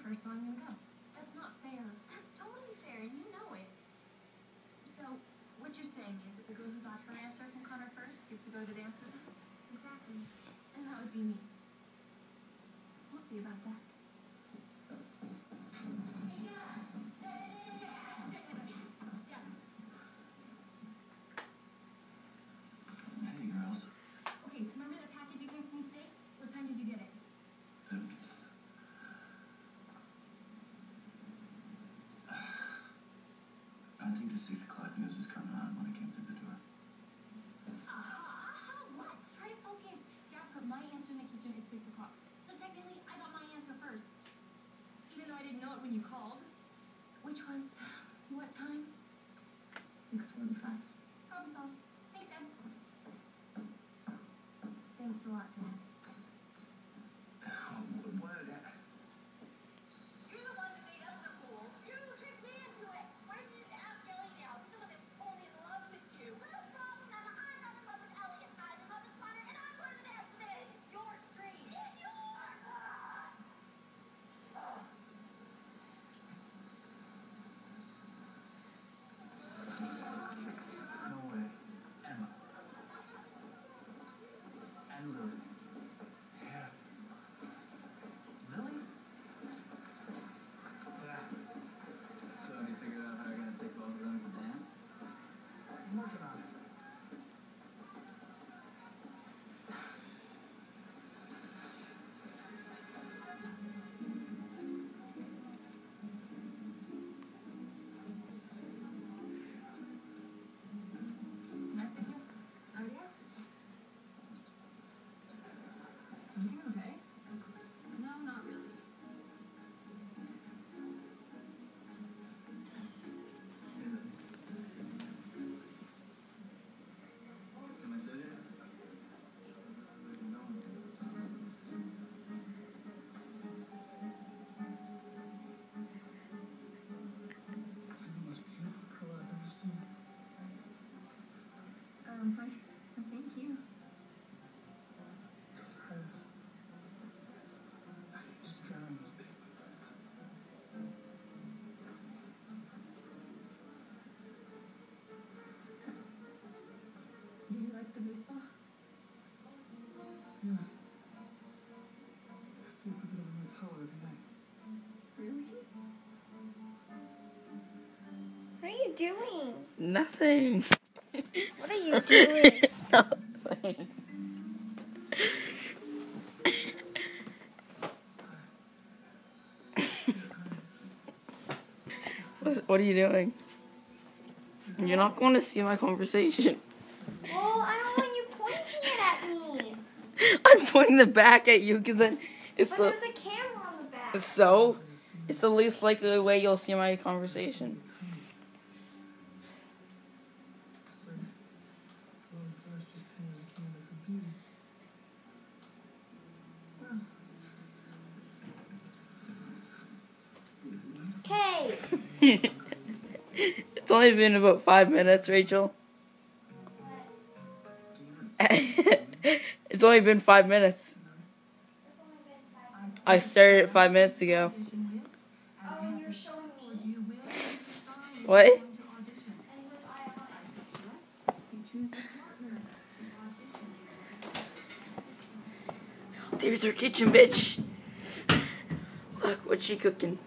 first, so I'm gonna go. That's not fair. That's totally fair, and you know it. So, what you're saying is that the girl who got her answer from Connor first gets to go to the dance with him? Exactly. And that would be me. We'll see about that. Hey, girls. Okay, remember the package you came from today? What time did you get it? I think the 6 o'clock news was coming on when I came through the door. What? Try to focus. Dad put my answer in the kitchen at 6 o'clock. So technically, I got my answer first. Even though I didn't know it when you called. Which was, what time? 6:45. Problem solved. Thanks, Dad. Thanks a lot, Dad. What? You're the one that made up the fool. You tricked me into it. Why did you ask Ellie now? He's the one that's only in love with you. Little problem, Emma. I'm not in love with Ellie, and I'm in love with Connor, and I'm going to the dance today. It's your dream. It's yours. No way. Emma. And Lily. Yeah. Lily? Yeah. So have you figured out how you're going to take both of them to dance? I'm working on it. Can I sit here? Oh, yeah? Everything okay? No, not really. Can I sit here? No. You're the most beautiful girl I've ever seen. Thank you. Those eyes. I could just drown in those big eyes. Did you like the baseball? Yeah. I sleep with it over my pillow every night. Really? What are you doing? Nothing. What are you doing? Nothing. What are you doing? You're not going to see my conversation. Well, I don't want you pointing it at me. I'm pointing it back at you because then it's But the there's a camera on the back. it's the least likely way you'll see my conversation. Okay. It's only been about 5 minutes, Rachel. It's only been 5 minutes. I started it 5 minutes ago. Oh, and you're showing me. What? And was I on? There's her kitchen, bitch. Look what she cooking.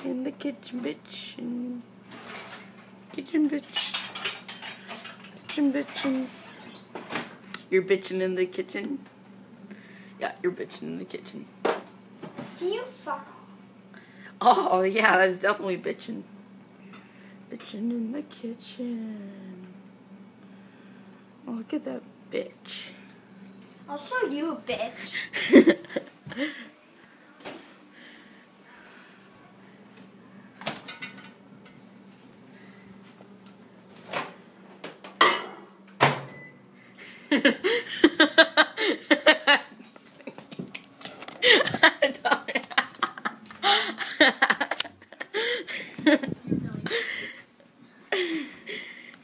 In the kitchen, bitch. Kitchen, bitch. Kitchen, bitchin'. You're bitching in the kitchen? Yeah, you're bitching in the kitchen. Can you fuck off? Oh, yeah, that's definitely bitching. Bitching in the kitchen. Oh, look at that bitch. I'll show you, bitch.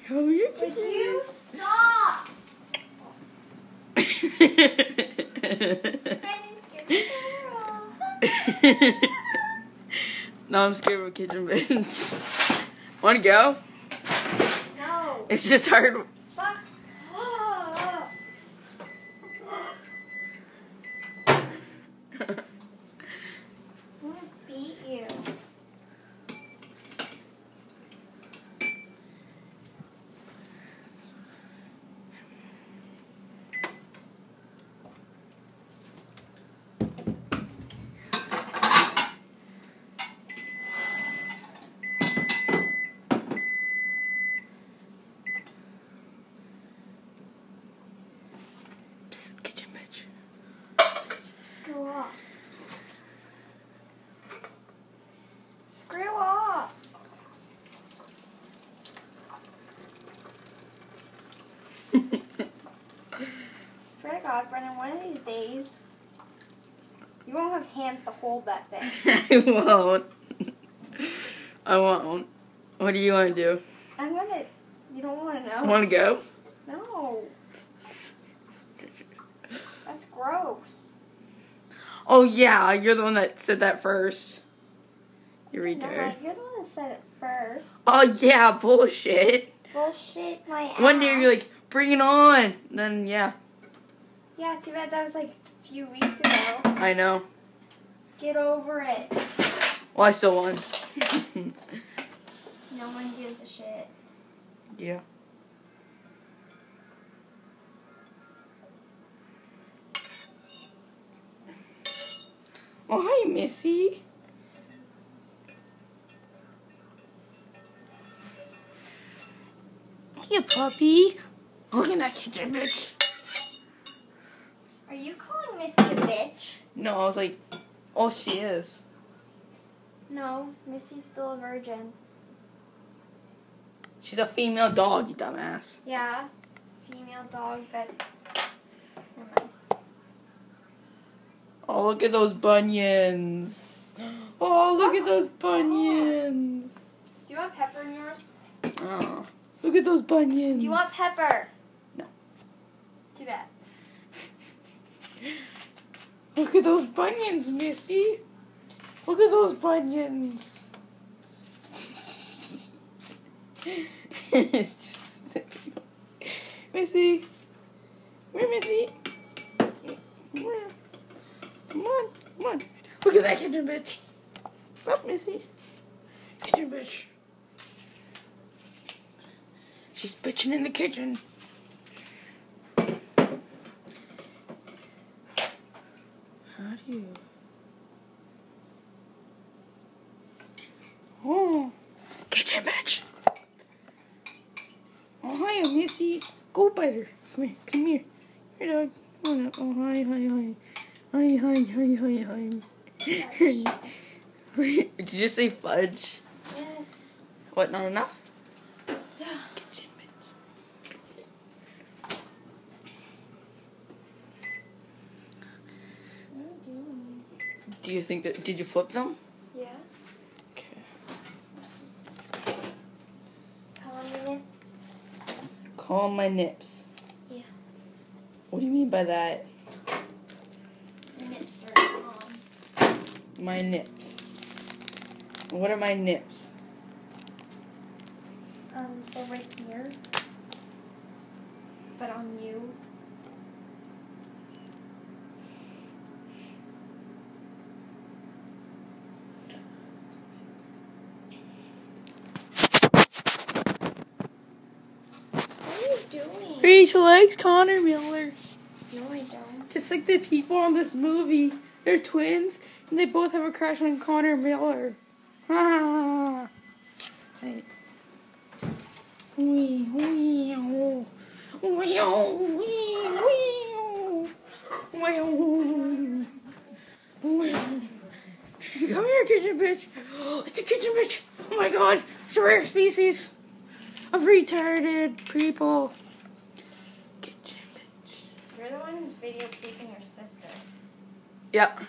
Come here, Would you stop? kitchen. Brandon scared the girl. No, I'm scared of a kitchen bitch. Wanna go? No. It's just hard. Fuck. Oh. I'm gonna beat you. Psst, kitchen bitch. Screw off. Screw off. Swear to God, Brennan, one of these days, you won't have hands to hold that thing. I won't. I won't. What do you want to do? I'm gonna. You don't want to know. Want to go? No. That's gross. Oh yeah, you're the one that said that first. You No, retard. you're the one that said it first. Oh yeah, bullshit. Bullshit, my ass. One day you're like, bring it on. Then yeah, Yeah, too bad that was like a few weeks ago. I know. Get over it. Well, I still won. No one gives a shit. Yeah. Oh, hi, Missy. Hey, puppy. Look at that kitchen bitch. Are you calling Missy a bitch? No, I was like, oh, she is. No, Missy's still a virgin. She's a female dog, you dumbass. Yeah, female dog, but never mind. Oh, look at those bunions. Oh, look at those bunions. Do you want pepper in yours? Oh, look at those bunions. Do you want pepper? No. Too bad. Look at those bunions, Missy. Look at those bunions. Missy. Where, Missy? Where? Come on, come on. Look at that kitchen bitch. Up, Missy. Kitchen bitch. She's bitching in the kitchen. How do you? Oh, kitchen bitch. Oh, hi, Missy. Go bite her. Come here, come here. Here, dog. Come on up. Oh, hi, hi, hi. Hi, hi, hi, hi, hi. Did you just say fudge? Yes. What, not enough? Yeah. Kitchen bitch. What are you doing? Do you think that, did you flip them? Yeah. Okay. Calm your lips. Calm my nips. Yeah. What do you mean by that? Your nips are calm. My nips. What are my nips? They're right here. But on you. What are you doing? Rachel likes Connor Miller. No, I don't. Just like the people on this movie. They're twins, and they both have a crush on Connor Miller. Ah. Right. Wee, wee, oh. Wee, oh, wee, wee, oh. Wee, oh. Wee, oh. Come here, kitchen bitch. It's a kitchen bitch. Oh my god. It's a rare species of retarded people. Kitchen bitch. You're the one who's videotaping your sister. Yep.